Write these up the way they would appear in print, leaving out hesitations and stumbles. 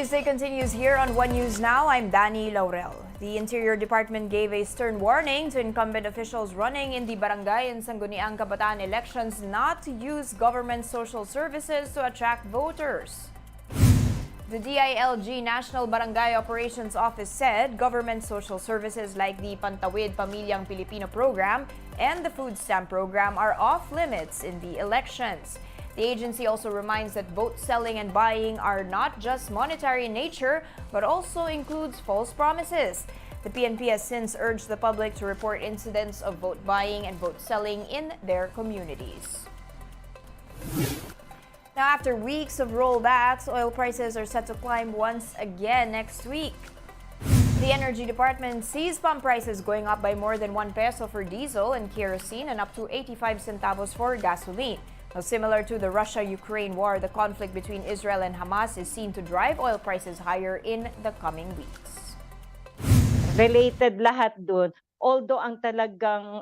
Newsday continues here on One News Now. I'm Danny Laurel. The Interior Department gave a stern warning to incumbent officials running in the barangay and Sangguniang Kabataan elections not to use government social services to attract voters. The DILG National Barangay Operations Office said government social services like the Pantawid Pamilyang Pilipino program and the food stamp program are off limits in the elections. The agency also reminds that vote selling and buying are not just monetary in nature, but also includes false promises. The PNP has since urged the public to report incidents of vote buying and vote selling in their communities. Now, after weeks of rollbacks, oil prices are set to climb once again next week. The Energy Department sees pump prices going up by more than 1 peso for diesel and kerosene and up to 85 centavos for gasoline. Now, similar to the Russia-Ukraine war, the conflict between Israel and Hamas is seen to drive oil prices higher in the coming weeks. Related lahat doon, although ang talagang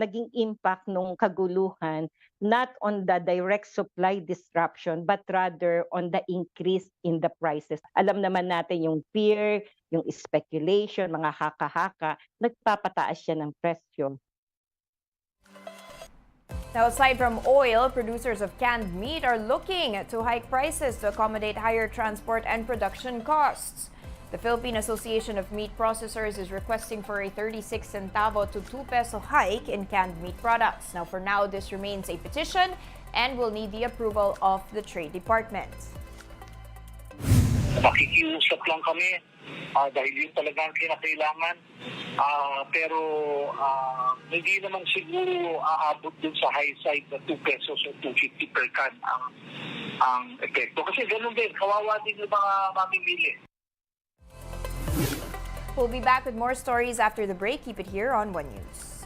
naging impact ng kaguluhan, not on the direct supply disruption, but rather on the increase in the prices. Alam naman natin yung fear, yung speculation, mga haka-haka, nagpapataas siya ng presyo. Now, aside from oil, producers of canned meat are looking to hike prices to accommodate higher transport and production costs. The Philippine Association of Meat Processors is requesting for a 36 centavo to 2 peso hike in canned meat products. Now, for now, this remains a petition and will need the approval of the Trade Department. Makikiusap lang kami dahil yun talaga ang kinakailangan. Pero hindi naman siguro aabot dun sa high side na 2 pesos o 2.50 per can ang epekto. Kasi ganun din, kawawa din yung mga mamimili. We'll be back with more stories after the break. Keep it here on One News.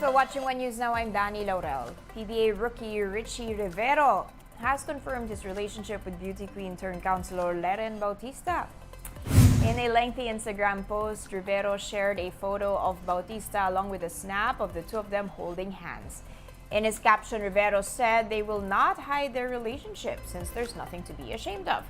for watching One News Now. I'm Danny Laurel. PBA rookie Richie Rivero has confirmed his relationship with beauty queen turned counselor Leren Bautista. In a lengthy Instagram post, Rivero shared a photo of Bautista along with a snap of the two of them holding hands. In his caption, Rivero said they will not hide their relationship since there's nothing to be ashamed of.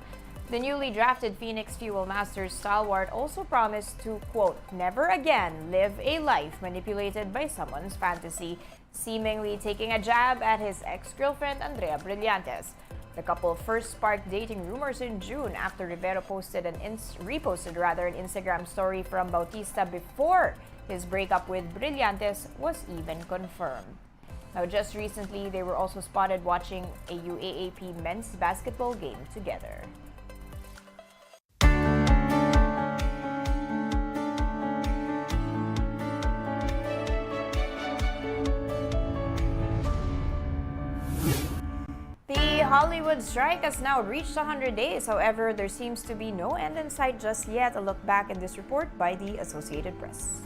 The newly drafted Phoenix Fuel Masters stalwart also promised to, quote, never again live a life manipulated by someone's fantasy, seemingly taking a jab at his ex-girlfriend Andrea Brillantes. The couple first sparked dating rumors in June after Rivero reposted an Instagram story from Bautista before his breakup with Brillantes was even confirmed. Now, just recently, they were also spotted watching a UAAP men's basketball game together. The Hollywood strike has now reached 100 days. However, there seems to be no end in sight just yet. A look back in this report by the Associated Press.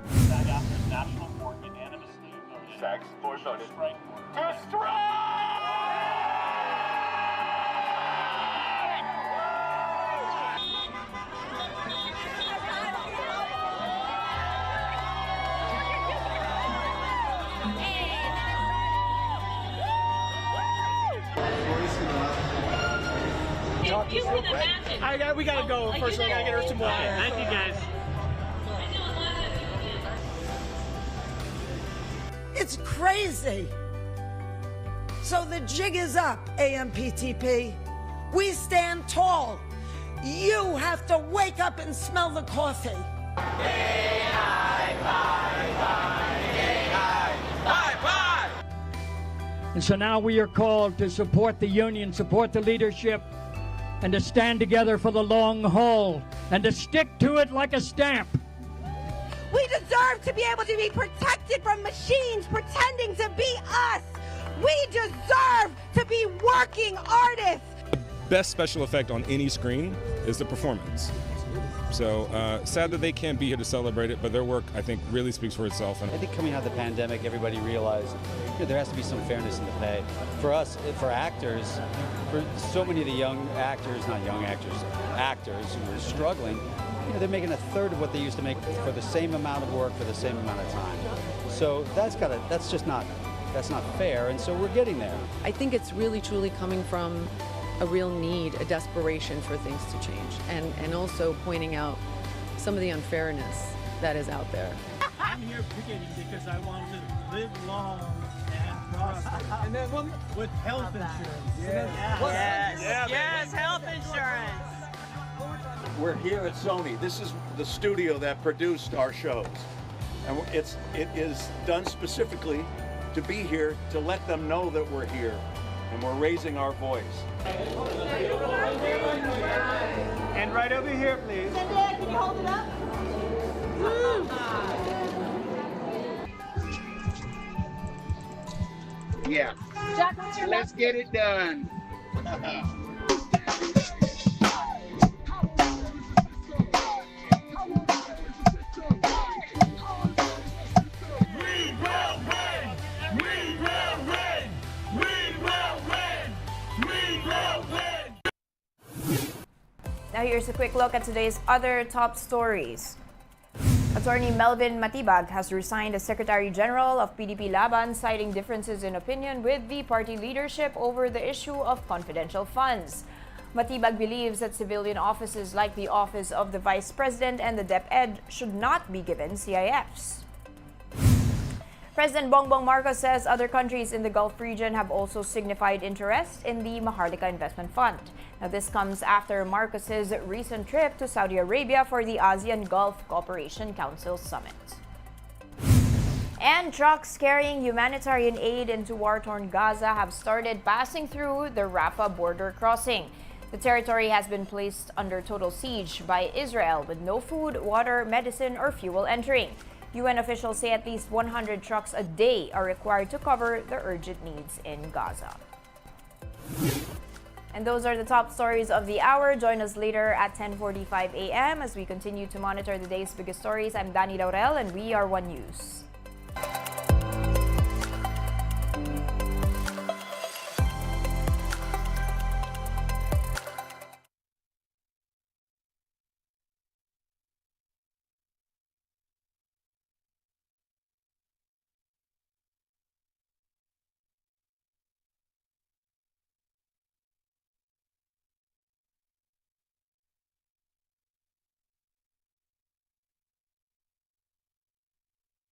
SAG-AFTRA's National Board unanimously voted to strike. To strike! You can imagine. We gotta go. First, we gotta get her some water. Thank you, guys. It's crazy. So the jig is up, AMPTP. We stand tall. You have to wake up and smell the coffee. And so now we are called to support the union, support the leadership, and to stand together for the long haul, and to stick to it like a stamp. We deserve to be able to be protected from machines pretending to be us. We deserve to be working artists. The best special effect on any screen is the performance. So sad that they can't be here to celebrate it, but their work, I think, really speaks for itself. And I think coming out of the pandemic, everybody realized there has to be some fairness in the pay. For us, for actors, for so many of the young actors, not young actors, actors who are struggling, they're making a third of what they used to make for the same amount of work for the same amount of time. So that's not fair, and so we're getting there. I think it's really truly coming from a real need, a desperation for things to change, and also pointing out some of the unfairness that is out there. I'm here picketing because I want to live long and prosper. And then with health insurance. Yes, health insurance. We're here at Sony. This is the studio that produced our shows. And it is done specifically to be here to let them know that we're here and we're raising our voice. And right over here, please. Cynthia, can you hold it up? Yeah. Jack, what's your Let's get it done. Now here's a quick look at today's other top stories. Attorney Melvin Matibag has resigned as Secretary General of PDP Laban, citing differences in opinion with the party leadership over the issue of confidential funds. Matibag believes that civilian offices like the Office of the Vice President and the DepEd should not be given CIFs. President Bongbong Marcos says other countries in the Gulf region have also signified interest in the Maharlika Investment Fund. Now, this comes after Marcos's recent trip to Saudi Arabia for the ASEAN Gulf Cooperation Council Summit. And trucks carrying humanitarian aid into war-torn Gaza have started passing through the Rafah border crossing. The territory has been placed under total siege by Israel, with no food, water, medicine, or fuel entering. UN officials say at least 100 trucks a day are required to cover the urgent needs in Gaza. And those are the top stories of the hour. Join us later at 10:45 a.m. as we continue to monitor the day's biggest stories. I'm Danny Laurel, and we are One News.